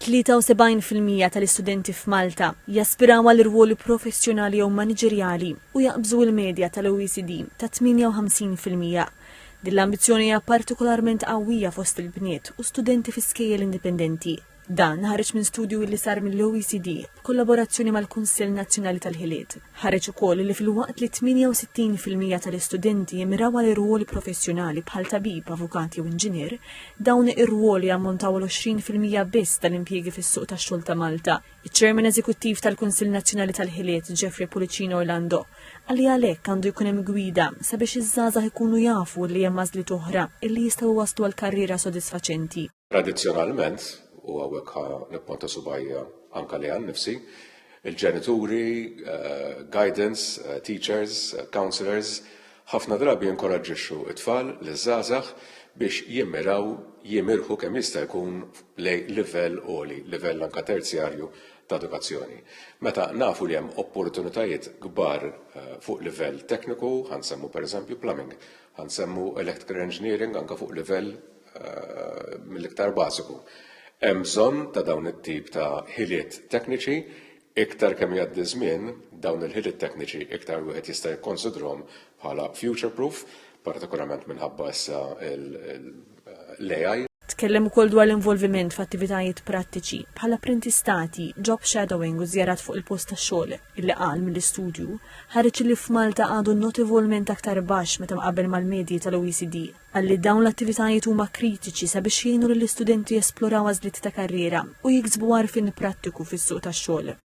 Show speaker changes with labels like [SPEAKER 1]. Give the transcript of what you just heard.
[SPEAKER 1] 73% tal-istudenti f'Malta jaspiraw għal irwoli professjonali jew maniġerjali u jaqbżu l-medja tal-OECD ta' 58%. Din l-ambizzjoni hija partikolarment qawwija fost il-bniet u studenti fi skejjel indipendenti. Dan ħareġ minn studju li sar mill-OECD b'kollaborazzjoni mal-Kunsill Nazzjonali tal-Ħiliet. Ħareġ ukoll li fil-waqt li 68% tal-istudenti jimiraw għal irwoli professjonali bħal tabib, avukat jew inġinier, dawn ir-ruoli ammontaw l 20% biss tal-impjiegi fis-suq tax-xogħol ta' Malta. Iċ-Chairman Eżekuttiv tal-Kunsill Nazzjonali tal-Ħiliet, Jeffrey Pulicino Orlando, għalli għalhekk għandu jkun hemm gwida sabiex iż-żgħażagħ ikunu jafu li hemm għażliet oħra illi jistgħu waslu għal karriera sodisfaċenti.
[SPEAKER 2] Tradizzjonalment, u għawek nipponta subajja anka li għan nifsi, il-ġenituri, guidance, teachers, counselors, ħafna drabi jinkoraġġixxu it-tfal l-żgħażagħ biex jimirħu kemm jista' jkun lej livell għoli, livell anka terzjarju ta' edukazzjoni. Meta nafu li hemm opportunitajiet kbar fuq livell tekniku, ħansemmu pereżempju plumbing, ħansemmu electrical engineering anka fuq livell mill-iktar bażiku. Hemm bżonn ta' dawn it-tip ta' ħiliet tekniċi, iktar kemm jgħaddi żmien dawn il-ħiliet tekniċi iktar wieħed jista' jikkonsidrhom bħala future proof, partikolarment minħabba issa l-AI.
[SPEAKER 1] Tkellem ukoll dwar l-involviment f'attivitajiet prattiċi bħala apprentistati, job shadowing u żjarat fuq il-post tax-xogħol illi qal mill-istudju ħareġ li f'Malta għadu notevolment aktar baxx meta mqabbel mal-medji tal-OECD għalli dawn l-attivitajiet huma kritiċi sabiex jgħinu lill-istudenti jesploraw għażliet ta' karriera u jiksbu għarfien prattiku fis-suq tax-xogħol.